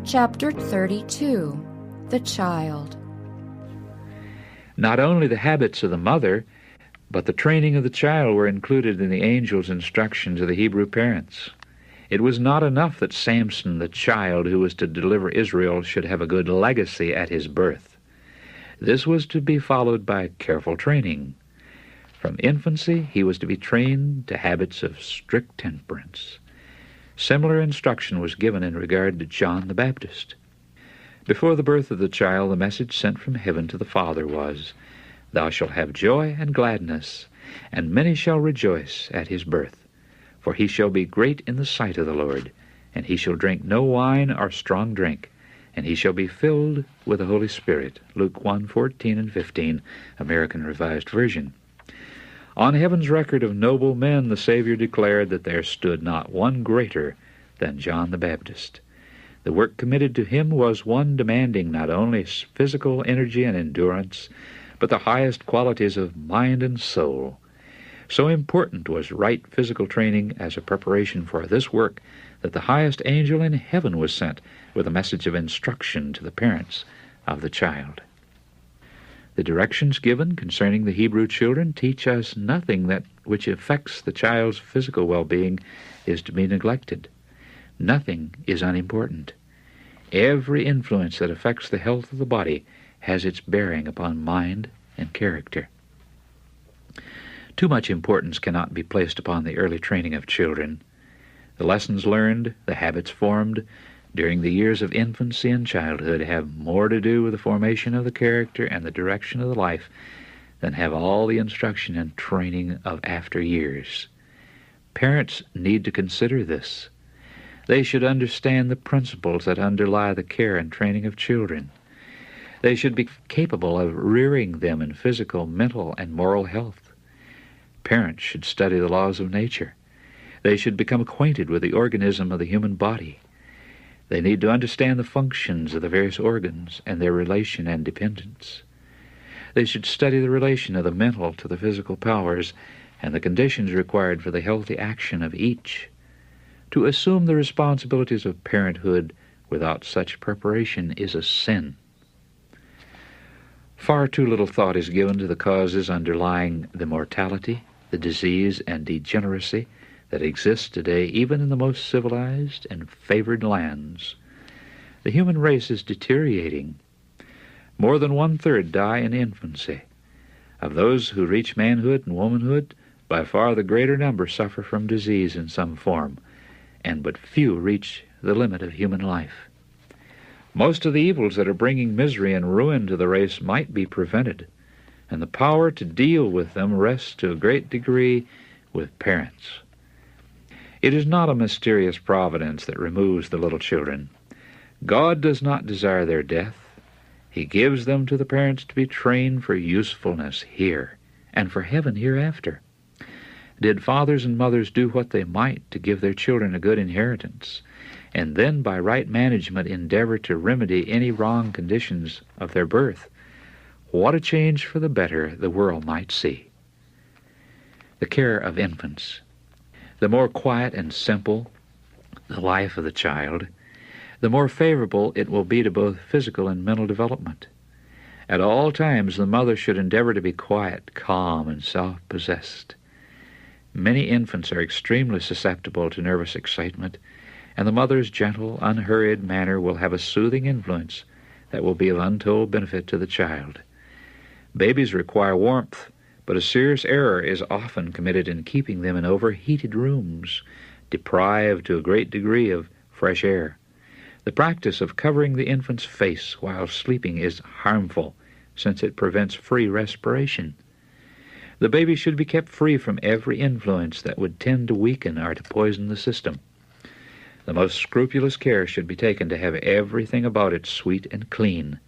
Chapter 32. The Child. Not only the habits of the mother, but the training of the child were included in the angel's instruction to the Hebrew parents. It was not enough that Samson, the child who was to deliver Israel, should have a good legacy at his birth. This was to be followed by careful training. From infancy, he was to be trained to habits of strict temperance. Similar instruction was given in regard to John the Baptist. Before the birth of the child, the message sent from heaven to the father was, "Thou shalt have joy and gladness, and many shall rejoice at his birth. For he shall be great in the sight of the Lord, and he shall drink no wine or strong drink, and he shall be filled with the Holy Spirit." Luke 1:14 and 15, American Revised Version. On heaven's record of noble men, the Savior declared that there stood not one greater than John the Baptist. The work committed to him was one demanding not only physical energy and endurance, but the highest qualities of mind and soul. So important was right physical training as a preparation for this work that the highest angel in heaven was sent with a message of instruction to the parents of the child. The directions given concerning the Hebrew children teach us nothing that which affects the child's physical well-being is to be neglected. Nothing is unimportant. Every influence that affects the health of the body has its bearing upon mind and character. Too much importance cannot be placed upon the early training of children. The lessons learned, the habits formed during the years of infancy and childhood have more to do with the formation of the character and the direction of the life than have all the instruction and training of after years. Parents need to consider this. They should understand the principles that underlie the care and training of children. They should be capable of rearing them in physical, mental, and moral health. Parents should study the laws of nature. They should become acquainted with the organism of the human body. They need to understand the functions of the various organs and their relation and dependence. They should study the relation of the mental to the physical powers and the conditions required for the healthy action of each. To assume the responsibilities of parenthood without such preparation is a sin. Far too little thought is given to the causes underlying the mortality, the disease, and degeneracy that exists today even in the most civilized and favored lands. The human race is deteriorating. More than 1/3 die in infancy. Of those who reach manhood and womanhood, by far the greater number suffer from disease in some form, and but few reach the limit of human life. Most of the evils that are bringing misery and ruin to the race might be prevented, and the power to deal with them rests to a great degree with parents. It is not a mysterious providence that removes the little children. God does not desire their death. He gives them to the parents to be trained for usefulness here and for heaven hereafter. Did fathers and mothers do what they might to give their children a good inheritance, and then by right management endeavor to remedy any wrong conditions of their birth, what a change for the better the world might see. The care of infants. The more quiet and simple the life of the child, the more favorable it will be to both physical and mental development. At all times the mother should endeavor to be quiet, calm, and self-possessed. Many infants are extremely susceptible to nervous excitement, and the mother's gentle, unhurried manner will have a soothing influence that will be of untold benefit to the child. Babies require warmth, but a serious error is often committed in keeping them in overheated rooms, deprived to a great degree of fresh air. The practice of covering the infant's face while sleeping is harmful, since it prevents free respiration. The baby should be kept free from every influence that would tend to weaken or to poison the system. The most scrupulous care should be taken to have everything about it sweet and clean.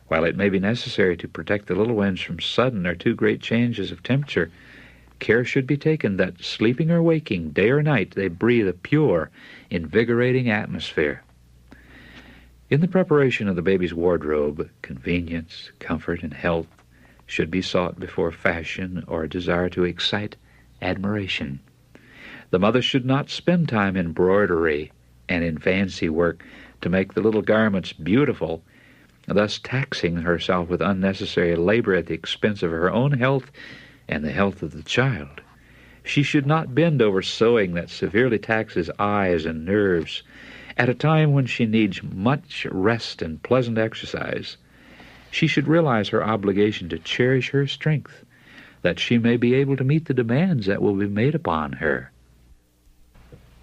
While it may be necessary to protect the little ones from sudden or too great changes of temperature, care should be taken that, sleeping or waking, day or night, they breathe a pure, invigorating atmosphere. In the preparation of the baby's wardrobe, convenience, comfort, and health should be sought before fashion or a desire to excite admiration. The mother should not spend time in embroidery and in fancy work to make the little garments beautiful, thus taxing herself with unnecessary labor at the expense of her own health and the health of the child. She should not bend over sewing that severely taxes eyes and nerves at a time when she needs much rest and pleasant exercise. She should realize her obligation to cherish her strength, that she may be able to meet the demands that will be made upon her.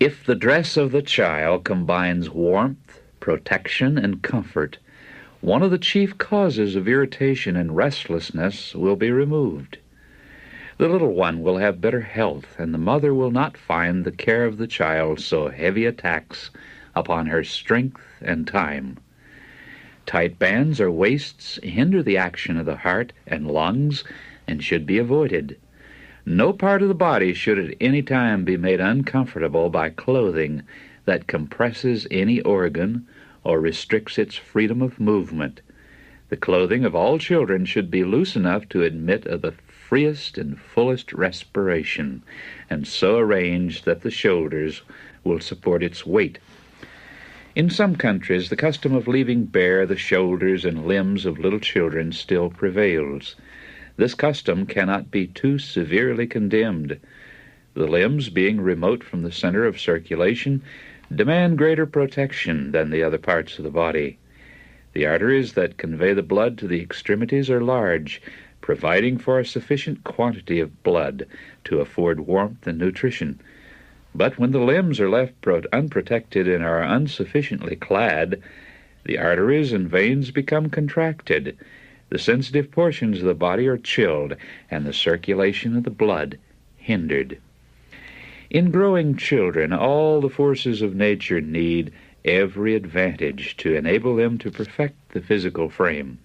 If the dress of the child combines warmth, protection, and comfort, one of the chief causes of irritation and restlessness will be removed. The little one will have better health, and the mother will not find the care of the child so heavy a tax upon her strength and time. Tight bands or waists hinder the action of the heart and lungs and should be avoided. No part of the body should at any time be made uncomfortable by clothing that compresses any organ or restricts its freedom of movement. The clothing of all children should be loose enough to admit of the freest and fullest respiration, and so arranged that the shoulders will support its weight. In some countries, the custom of leaving bare the shoulders and limbs of little children still prevails. This custom cannot be too severely condemned. The limbs, being remote from the center of circulation, demand greater protection than the other parts of the body. The arteries that convey the blood to the extremities are large, providing for a sufficient quantity of blood to afford warmth and nutrition. But when the limbs are left unprotected and are insufficiently clad, the arteries and veins become contracted, the sensitive portions of the body are chilled, and the circulation of the blood hindered. In growing children, all the forces of nature need every advantage to enable them to perfect the physical frame.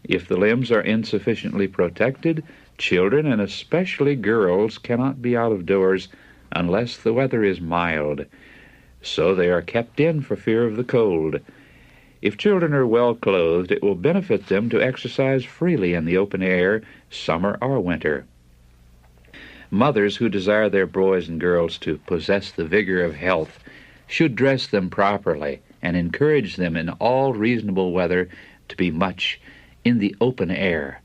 If the limbs are insufficiently protected, children, and especially girls, cannot be out of doors unless the weather is mild. So they are kept in for fear of the cold. If children are well clothed, it will benefit them to exercise freely in the open air, summer or winter. Mothers who desire their boys and girls to possess the vigor of health should dress them properly and encourage them in all reasonable weather to be much in the open air.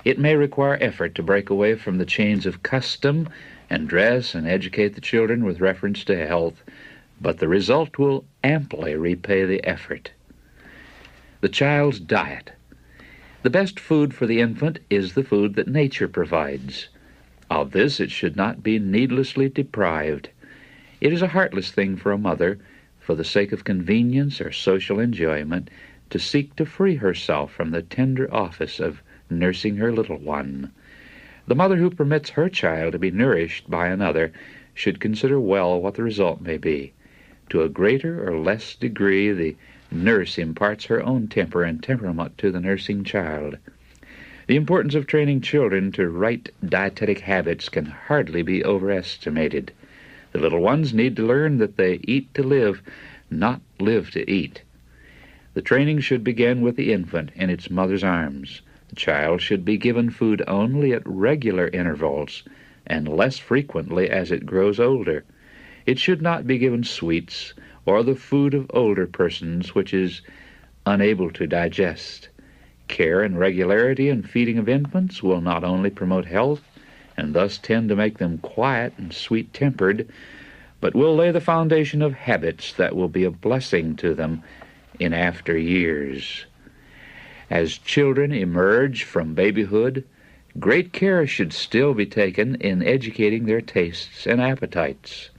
It may require effort to break away from the chains of custom and dress and educate the children with reference to health, but the result will amply repay the effort. The child's diet. The best food for the infant is the food that nature provides. Of this it should not be needlessly deprived. It is a heartless thing for a mother, for the sake of convenience or social enjoyment, to seek to free herself from the tender office of nursing her little one. The mother who permits her child to be nourished by another should consider well what the result may be. To a greater or less degree, the nurse imparts her own temper and temperament to the nursing child. The importance of training children to right dietetic habits can hardly be overestimated. The little ones need to learn that they eat to live, not live to eat. The training should begin with the infant in its mother's arms. The child should be given food only at regular intervals and less frequently as it grows older. It should not be given sweets or the food of older persons which is unable to digest. Care and regularity in feeding of infants will not only promote health and thus tend to make them quiet and sweet-tempered, but will lay the foundation of habits that will be a blessing to them in after years. As children emerge from babyhood, great care should still be taken in educating their tastes and appetites.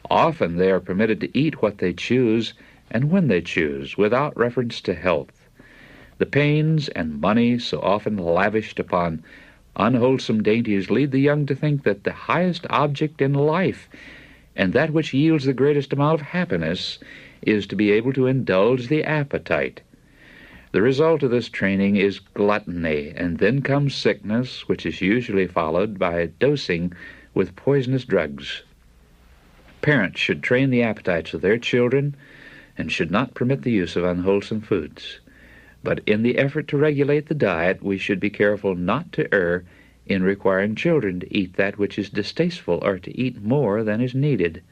Often they are permitted to eat what they choose and when they choose, without reference to health. The pains and money so often lavished upon unwholesome dainties lead the young to think that the highest object in life, and that which yields the greatest amount of happiness, is to be able to indulge the appetite. The result of this training is gluttony, and then comes sickness, which is usually followed by dosing with poisonous drugs. Parents should train the appetites of their children and should not permit the use of unwholesome foods. But in the effort to regulate the diet, we should be careful not to err in requiring children to eat that which is distasteful or to eat more than is needed.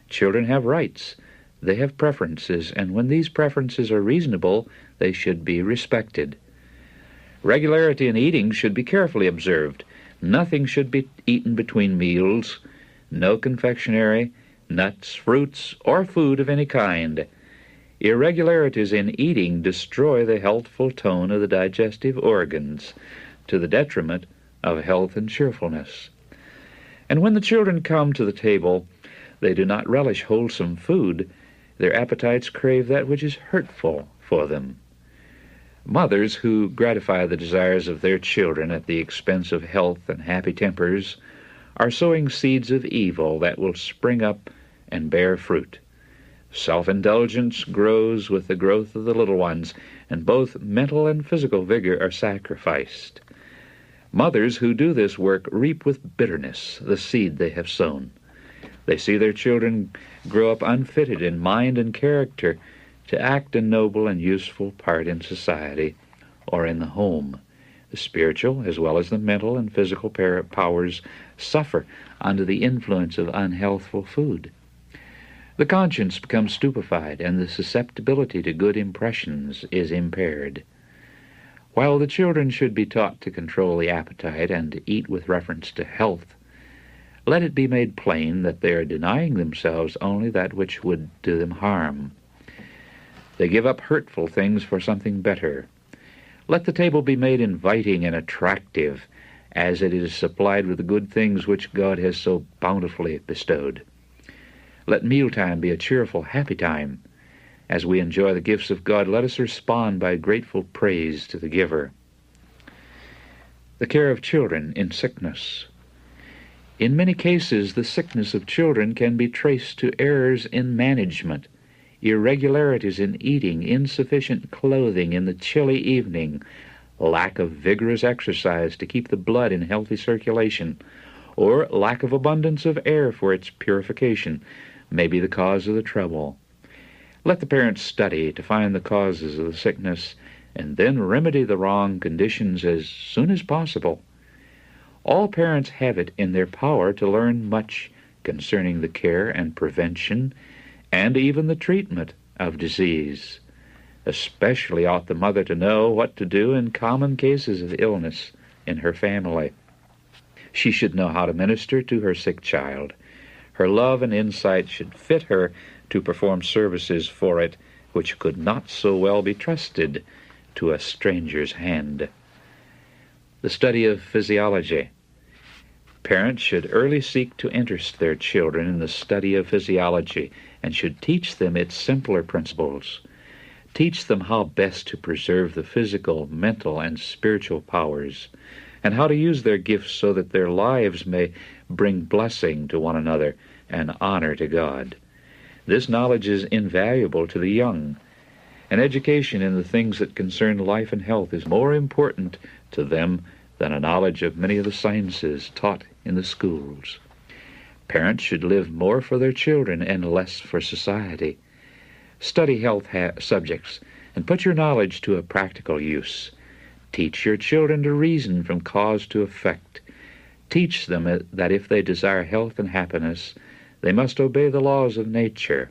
Children have rights, They have preferences, and when these preferences are reasonable, they should be respected. Regularity in eating should be carefully observed. Nothing should be eaten between meals, no confectionery, nuts, fruits, or food of any kind. Irregularities in eating destroy the healthful tone of the digestive organs, to the detriment of health and cheerfulness. And when the children come to the table, they do not relish wholesome food. Their appetites crave that which is hurtful for them. Mothers who gratify the desires of their children at the expense of health and happy tempers are sowing seeds of evil that will spring up and bear fruit. Self-indulgence grows with the growth of the little ones, and both mental and physical vigor are sacrificed. Mothers who do this work reap with bitterness the seed they have sown. They see their children grow up unfitted in mind and character to act a noble and useful part in society or in the home. The spiritual as well as the mental and physical powers suffer under the influence of unhealthful food. The conscience becomes stupefied, and the susceptibility to good impressions is impaired. While the children should be taught to control the appetite and to eat with reference to health, let it be made plain that they are denying themselves only that which would do them harm. They give up hurtful things for something better. Let the table be made inviting and attractive, as it is supplied with the good things which God has so bountifully bestowed. Let mealtime be a cheerful, happy time. As we enjoy the gifts of God, let us respond by grateful praise to the giver. The care of children in sickness. In many cases, the sickness of children can be traced to errors in management, irregularities in eating, insufficient clothing in the chilly evening, lack of vigorous exercise to keep the blood in healthy circulation, or lack of abundance of air for its purification may be the cause of the trouble. Let the parents study to find the causes of the sickness and then remedy the wrong conditions as soon as possible. All parents have it in their power to learn much concerning the care and prevention and even the treatment of disease. Especially ought the mother to know what to do in common cases of illness in her family. She should know how to minister to her sick child. Her love and insight should fit her to perform services for it which could not so well be trusted to a stranger's hand. The study of physiology. Parents should early seek to interest their children in the study of physiology and should teach them its simpler principles. Teach them how best to preserve the physical, mental, and spiritual powers, and how to use their gifts so that their lives may bring blessing to one another and honor to God. This knowledge is invaluable to the young. An education in the things that concern life and health is more important to them than a knowledge of many of the sciences taught in the schools. Parents should live more for their children and less for society. Study health subjects and put your knowledge to a practical use. Teach your children to reason from cause to effect. Teach them that if they desire health and happiness, they must obey the laws of nature.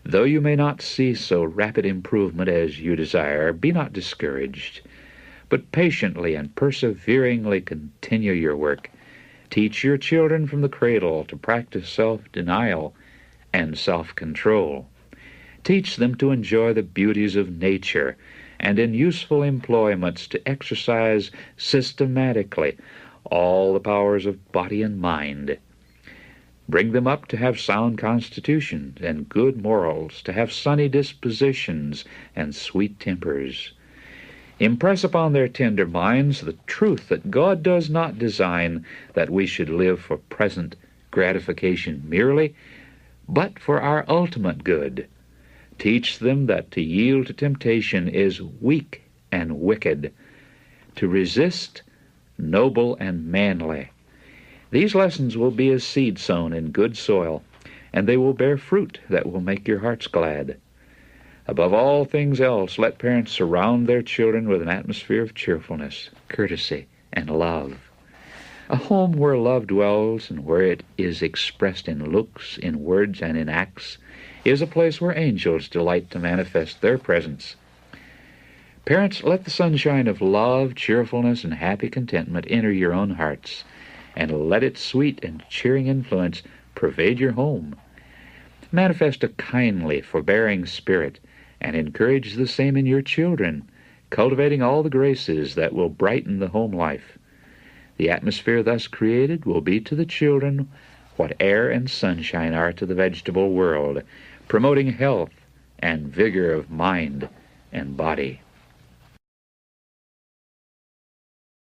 Though you may not see so rapid improvement as you desire, be not discouraged, but patiently and perseveringly continue your work. Teach your children from the cradle to practice self-denial and self-control. Teach them to enjoy the beauties of nature and in useful employments to exercise systematically all the powers of body and mind. Bring them up to have sound constitutions and good morals, to have sunny dispositions and sweet tempers. Impress upon their tender minds the truth that God does not design that we should live for present gratification merely, but for our ultimate good. Teach them that to yield to temptation is weak and wicked, to resist noble and manly. These lessons will be as seed sown in good soil, and they will bear fruit that will make your hearts glad. Above all things else, let parents surround their children with an atmosphere of cheerfulness, courtesy, and love. A home where love dwells and where it is expressed in looks, in words, and in acts is a place where angels delight to manifest their presence. Parents, let the sunshine of love, cheerfulness, and happy contentment enter your own hearts, and let its sweet and cheering influence pervade your home. Manifest a kindly, forbearing spirit, and encourage the same in your children, cultivating all the graces that will brighten the home life. The atmosphere thus created will be to the children what air and sunshine are to the vegetable world, promoting health and vigor of mind and body.